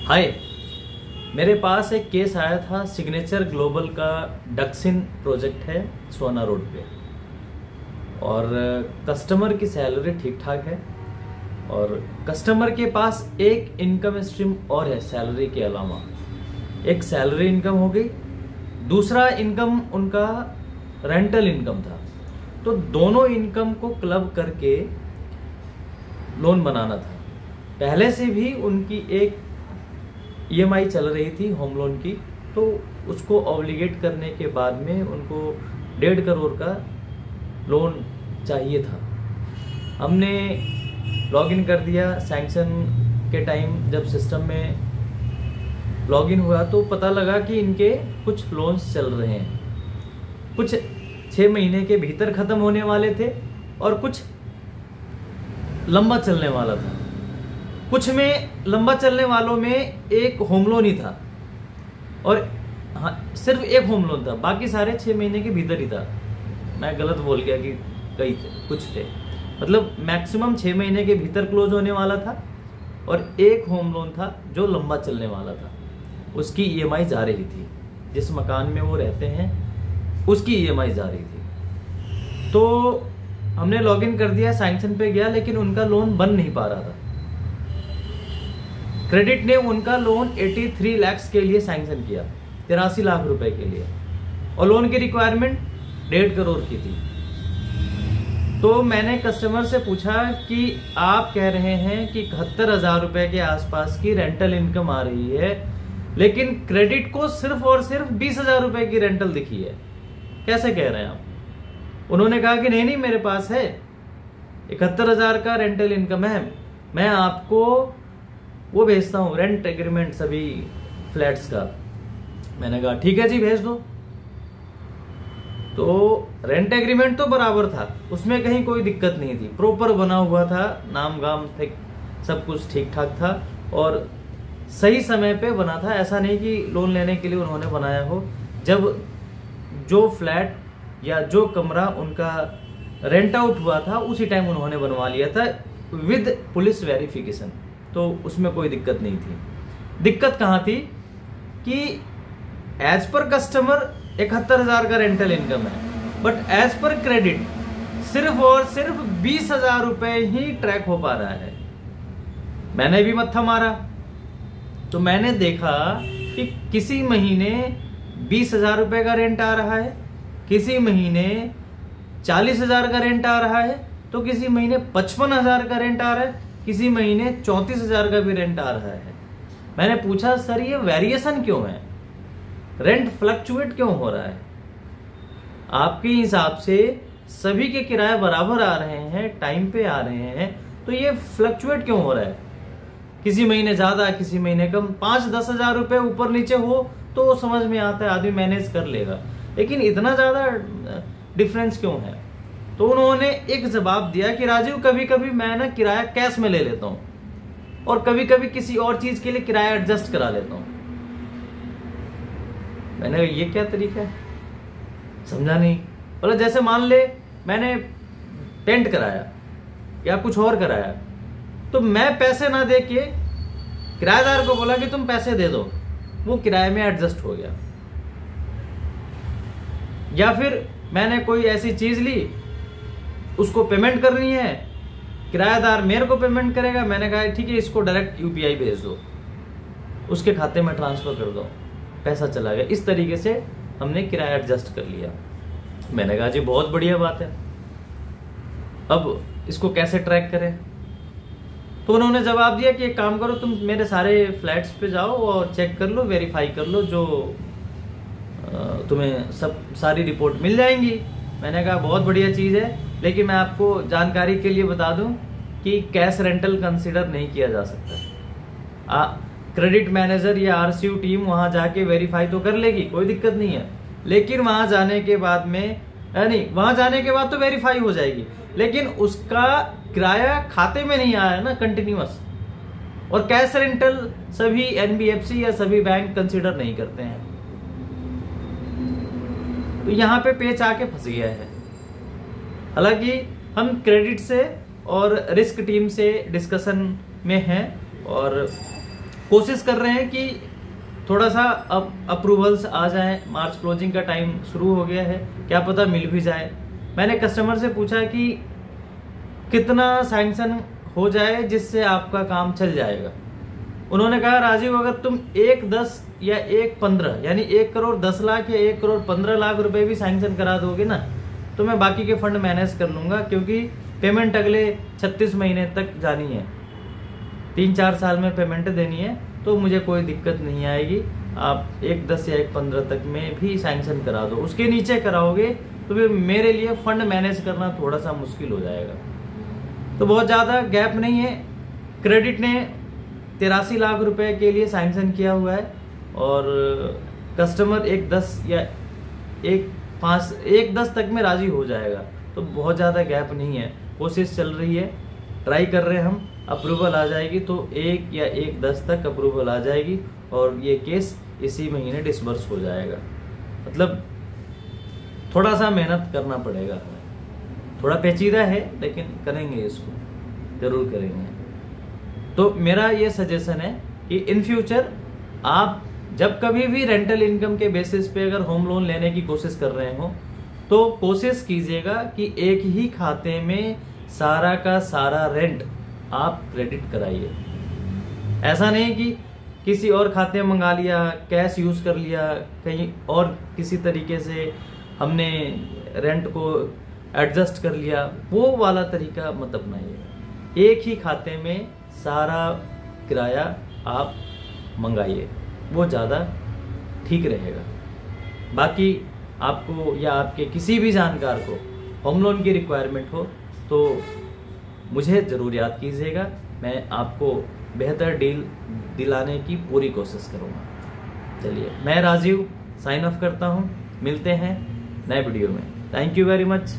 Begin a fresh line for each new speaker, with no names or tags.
हाय, मेरे पास एक केस आया था। सिग्नेचर ग्लोबल का डक्सिन प्रोजेक्ट है सोना रोड पे, और कस्टमर की सैलरी ठीक ठाक है, और कस्टमर के पास एक इनकम स्ट्रीम और है सैलरी के अलावा। एक सैलरी इनकम हो गई, दूसरा इनकम उनका रेंटल इनकम था। तो दोनों इनकम को क्लब करके लोन बनाना था। पहले से भी उनकी एक EMI चल रही थी होम लोन की, तो उसको ऑब्लिगेट करने के बाद में उनको 1.5 करोड़ का लोन चाहिए था। हमने लॉगिन कर दिया। सैंक्शन के टाइम जब सिस्टम में लॉगिन हुआ तो पता लगा कि इनके कुछ लोन्स चल रहे हैं। कुछ 6 महीने के भीतर ख़त्म होने वाले थे और कुछ लंबा चलने वाला था। कुछ में लंबा चलने वालों में एक होम लोन ही था, और हाँ, सिर्फ एक होम लोन था, बाकी सारे 6 महीने के भीतर ही था। मैं गलत बोल गया कि कई थे, कुछ थे, मतलब मैक्सिमम 6 महीने के भीतर क्लोज होने वाला था, और एक होम लोन था जो लंबा चलने वाला था। उसकी EMI जा रही थी, जिस मकान में वो रहते हैं उसकी EMI जा रही थी। तो हमने लॉगिन कर दिया, सैंक्शन पे गया, लेकिन उनका लोन बन नहीं पा रहा था। क्रेडिट ने उनका लोन 83 लाख के लिए सैंक्शन किया, 83 लाख रुपए के लिए, और लोन की रिक्वायरमेंट 1.5 करोड़ की थी। तो मैंने कस्टमर से पूछा कि आप कह रहे हैं कि 71,000 रुपए के आसपास की रेंटल इनकम आ रही है, लेकिन क्रेडिट को सिर्फ और सिर्फ 20,000 रुपए की रेंटल दिखी है, कैसे कह रहे हैं आप? उन्होंने कहा कि नहीं, मेरे पास है 71,000 का रेंटल इनकम है, मैं आपको वो भेजता हूँ, रेंट एग्रीमेंट सभी फ्लैट्स का। मैंने कहा ठीक है जी, भेज दो। तो रेंट एग्रीमेंट तो बराबर था, उसमें कहीं कोई दिक्कत नहीं थी, प्रॉपर बना हुआ था, नाम गाम सब कुछ ठीक ठाक था, और सही समय पे बना था। ऐसा नहीं कि लोन लेने के लिए उन्होंने बनाया हो। जब जो फ्लैट या जो कमरा उनका रेंट आउट हुआ था उसी टाइम उन्होंने बनवा लिया था विद पुलिस वेरिफिकेशन, तो उसमें कोई दिक्कत नहीं थी। दिक्कत कहाँ थी कि एज पर कस्टमर 71,000 का रेंटल इनकम है, बट एज पर क्रेडिट सिर्फ और सिर्फ 20,000 रुपए ही ट्रैक हो पा रहा है। मैंने भी मत्था मारा, तो मैंने देखा कि किसी महीने 20,000 रुपए का रेंट आ रहा है, किसी महीने 40,000 का रेंट आ रहा है, तो किसी महीने 55,000 का रेंट आ रहा है, किसी महीने 34,000 का भी रेंट आ रहा है। मैंने पूछा सर ये वेरिएशन क्यों है, रेंट फ्लक्चुएट क्यों हो रहा है? आपके हिसाब से सभी के किराए बराबर आ रहे हैं, टाइम पे आ रहे हैं, तो ये फ्लक्चुएट क्यों हो रहा है? किसी महीने ज्यादा, किसी महीने कम, 5-10 हजार रुपए ऊपर नीचे हो तो समझ में आता है, आदमी मैनेज कर लेगा, लेकिन इतना ज्यादा डिफरेंस क्यों है? तो उन्होंने एक जवाब दिया कि राजीव, कभी कभी मैं ना किराया कैश में ले लेता हूं, और कभी कभी किसी और चीज के लिए किराया एडजस्ट करा लेता हूं। मैंने ये क्या तरीका है, समझा नहीं। मतलब जैसे मान ले मैंने टेंट कराया या कुछ और कराया, तो मैं पैसे ना दे के किराएदार को बोला कि तुम पैसे दे दो, वो किराए में एडजस्ट हो गया। या फिर मैंने कोई ऐसी चीज ली, उसको पेमेंट करनी है, किराएदार मेरे को पेमेंट करेगा, मैंने कहा ठीक है इसको डायरेक्ट UPI भेज दो, उसके खाते में ट्रांसफर कर दो, पैसा चला गया। इस तरीके से हमने किराया एडजस्ट कर लिया। मैंने कहा जी बहुत बढ़िया बात है, अब इसको कैसे ट्रैक करें? तो उन्होंने जवाब दिया कि एक काम करो, तुम मेरे सारे फ्लैट्स पे जाओ और चेक कर लो, वेरीफाई कर लो, जो तुम्हें सारी रिपोर्ट मिल जाएंगी। मैंने कहा बहुत बढ़िया चीज़ है, लेकिन मैं आपको जानकारी के लिए बता दूं कि कैश रेंटल कंसीडर नहीं किया जा सकता। क्रेडिट मैनेजर या RCU टीम वहां जाके वेरीफाई तो कर लेगी, कोई दिक्कत नहीं है, लेकिन वहां जाने के बाद में वहां जाने के बाद तो वेरीफाई हो जाएगी, लेकिन उसका किराया खाते में नहीं आया ना कंटिन्यूअस। और कैश रेंटल सभी NBFC या सभी बैंक कंसीडर नहीं करते हैं। तो यहाँ पे पेच आके फंस गया है। हालांकि हम क्रेडिट से और रिस्क टीम से डिस्कशन में हैं, और कोशिश कर रहे हैं कि थोड़ा सा अब अप्रूवल्स आ जाए। मार्च क्लोजिंग का टाइम शुरू हो गया है, क्या पता मिल भी जाए। मैंने कस्टमर से पूछा कि कितना सैंक्शन हो जाए जिससे आपका काम चल जाएगा। उन्होंने कहा राजीव अगर तुम 1.10 या 1.15 यानी 1 करोड़ 10 लाख या 1 करोड़ 15 लाख रुपए भी सैंक्शन करा दोगे ना तो मैं बाकी के फंड मैनेज कर लूंगा, क्योंकि पेमेंट अगले 36 महीने तक जानी है, 3-4 साल में पेमेंट देनी है, तो मुझे कोई दिक्कत नहीं आएगी। आप 1.10 या 1.15 तक में भी सैंक्शन करा दो। उसके नीचे कराओगे तो फिर मेरे लिए फंड मैनेज करना थोड़ा सा मुश्किल हो जाएगा। तो बहुत ज़्यादा गैप नहीं है। क्रेडिट ने 83 लाख रुपए के लिए सैंक्शन किया हुआ है और कस्टमर 1.10 या 1.10 तक में राजी हो जाएगा। तो बहुत ज़्यादा गैप नहीं है, कोशिश चल रही है, ट्राई कर रहे हैं हम। अप्रूवल आ जाएगी तो 1 या 1.10 तक अप्रूवल आ जाएगी और ये केस इसी महीने डिसबर्स हो जाएगा। मतलब थोड़ा सा मेहनत करना पड़ेगा हमें, थोड़ा पेचीदा है लेकिन करेंगे, इसको जरूर करेंगे। तो मेरा ये सजेशन है कि इन फ्यूचर आप जब कभी भी रेंटल इनकम के बेसिस पे अगर होम लोन लेने की कोशिश कर रहे हो तो कोशिश कीजिएगा कि एक ही खाते में सारा का सारा रेंट आप क्रेडिट कराइए। ऐसा नहीं कि किसी और खाते में मंगा लिया, कैश यूज कर लिया, कहीं और किसी तरीके से हमने रेंट को एडजस्ट कर लिया, वो वाला तरीका मत अपनाइए। एक ही खाते में सारा किराया आप मंगाइए, वो ज़्यादा ठीक रहेगा। बाकी आपको या आपके किसी भी जानकार को होम लोन की रिक्वायरमेंट हो तो मुझे ज़रूर याद कीजिएगा, मैं आपको बेहतर डील दिलाने की पूरी कोशिश करूँगा। चलिए, मैं राजीव साइन ऑफ करता हूँ, मिलते हैं नए वीडियो में। Thank you very much.